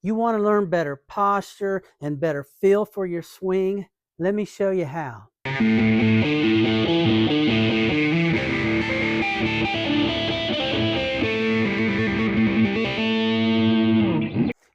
You want to learn better posture and better feel for your swing? Let me show you how.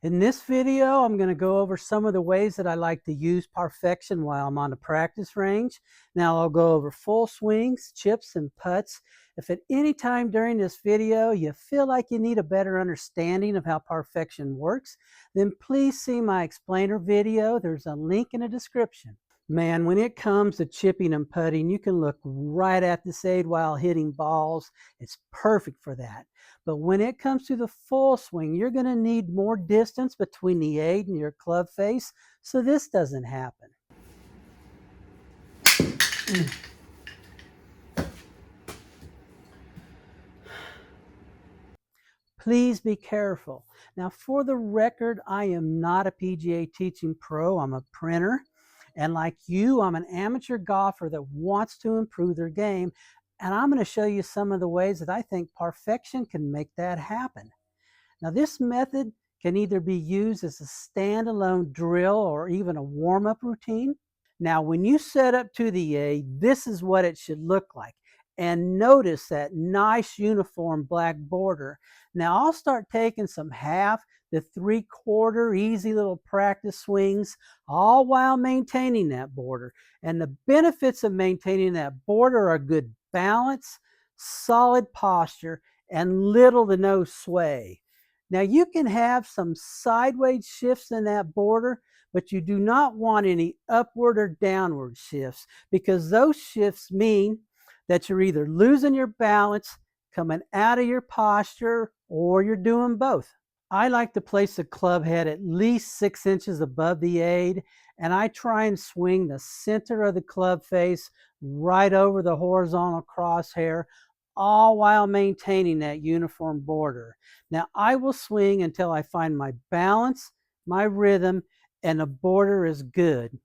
In this video, I'm going to go over some of the ways that I like to use ParFection while I'm on the practice range. Now I'll go over full swings, chips, and putts. If at any time during this video you feel like you need a better understanding of how ParFection works, then please see my explainer video. There's a link in the description. Man, when it comes to chipping and putting, you can look right at this aid while hitting balls. It's perfect for that. But when it comes to the full swing, you're going to need more distance between the aid and your club face, so this doesn't happen. Please be careful. Now, for the record, I am not a PGA teaching pro. I'm a printer. And like you, I'm an amateur golfer that wants to improve their game. And I'm going to show you some of the ways that I think ParFection can make that happen. Now, this method can either be used as a standalone drill or even a warm-up routine. Now, when you set up to the aid, this is what it should look like. And notice that nice uniform black border. Now, I'll start taking some half to 3/4 easy little practice swings, all while maintaining that border. And the benefits of maintaining that border are good balance, solid posture, and little to no sway. Now, you can have some sideways shifts in that border, but you do not want any upward or downward shifts, because those shifts mean that you're either losing your balance, coming out of your posture, or you're doing both. I like to place the club head at least 6 inches above the aid, and I try and swing the center of the club face right over the horizontal crosshair, all while maintaining that uniform border. Now, I will swing until I find my balance, my rhythm, and the border is good.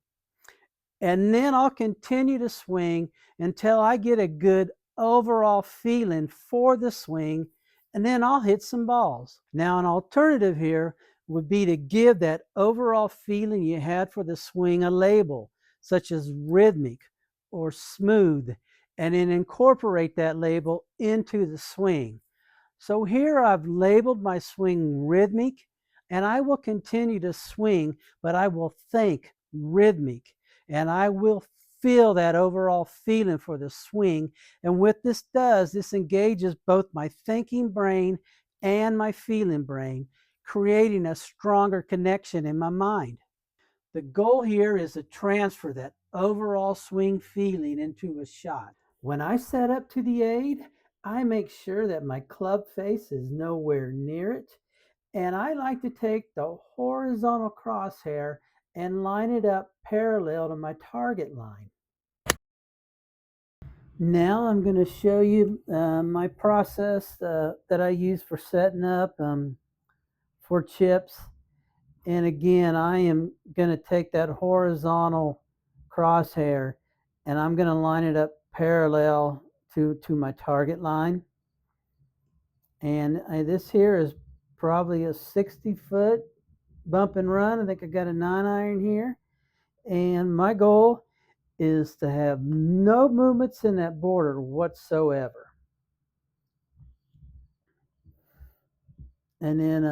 And then I'll continue to swing until I get a good overall feeling for the swing, and then I'll hit some balls. Now, an alternative here would be to give that overall feeling you had for the swing a label, such as rhythmic or smooth, and then incorporate that label into the swing. So here I've labeled my swing rhythmic, and I will continue to swing, but I will think rhythmic, and I will feel that overall feeling for the swing. And what this does, this engages both my thinking brain and my feeling brain, creating a stronger connection in my mind. The goal here is to transfer that overall swing feeling into a shot. When I set up to the aid, I make sure that my club face is nowhere near it, and I like to take the horizontal crosshair and line it up parallel to my target line. Now I'm going to show you my process that I use for setting up for chips. And again, I am going to take that horizontal crosshair and I'm going to line it up parallel to my target line. And this here is probably a 60-foot bump and run. I think I got a 9-iron here. And my goal is to have no movements in that border whatsoever. And then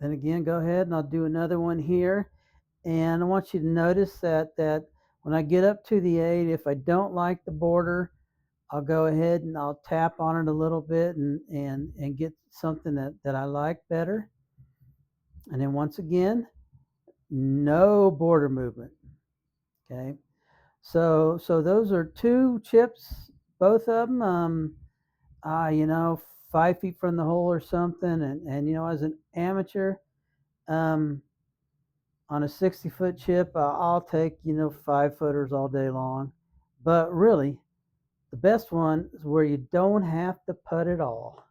again, go ahead and I'll do another one here. And I want you to notice that when I get up to the aid, if I don't like the border, I'll go ahead and I'll tap on it a little bit and get something that I like better. And then once again, no border movement. Okay. So those are 2 chips, both of them, 5 feet from the hole or something. And as an amateur, on a 60-foot chip, I'll take, 5-footers all day long. But really, the best one is where you don't have to putt at all.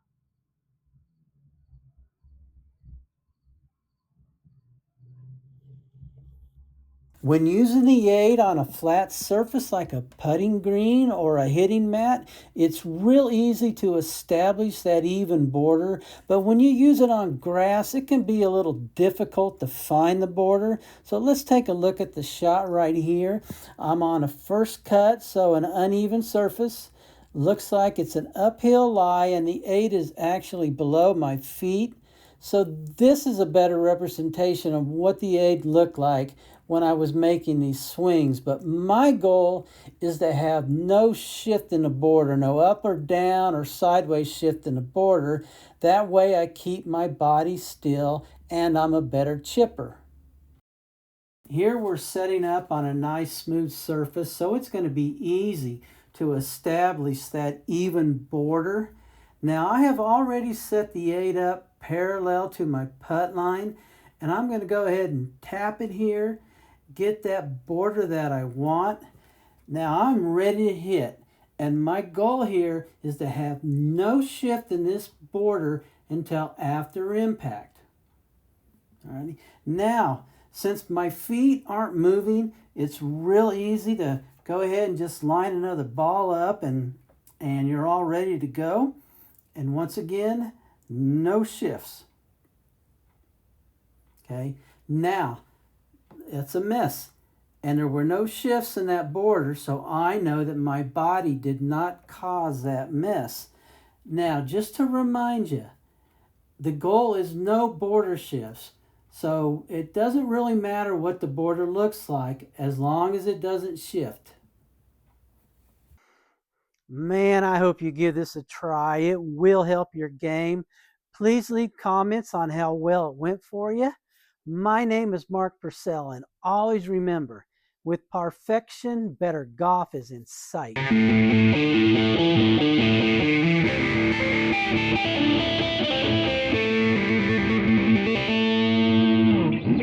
When using the aid on a flat surface like a putting green or a hitting mat, it's real easy to establish that even border, but when you use it on grass, it can be a little difficult to find the border. So let's take a look at the shot right here. I'm on a first cut, so an uneven surface. Looks like it's an uphill lie and the aid is actually below my feet. So this is a better representation of what the aid looked like when I was making these swings. But my goal is to have no shift in the border, no up or down or sideways shift in the border. That way I keep my body still and I'm a better chipper. Here we're setting up on a nice smooth surface, so it's going to be easy to establish that even border. Now I have already set the aid up parallel to my putt line, and I'm going to go ahead and tap it here, get that border that I want. Now I'm ready to hit, and my goal here is to have no shift in this border until after impact. Alrighty. Now, since my feet aren't moving, it's real easy to go ahead and just line another ball up and you're all ready to go. And once again, no shifts. Okay, now it's a miss. And there were no shifts in that border, so I know that my body did not cause that miss. Now, just to remind you, the goal is no border shifts. So it doesn't really matter what the border looks like as long as it doesn't shift. Man, I hope you give this a try. It will help your game. Please leave comments on how well it went for you. My name is Mark Purcell, and always remember, with ParFection, better golf is in sight.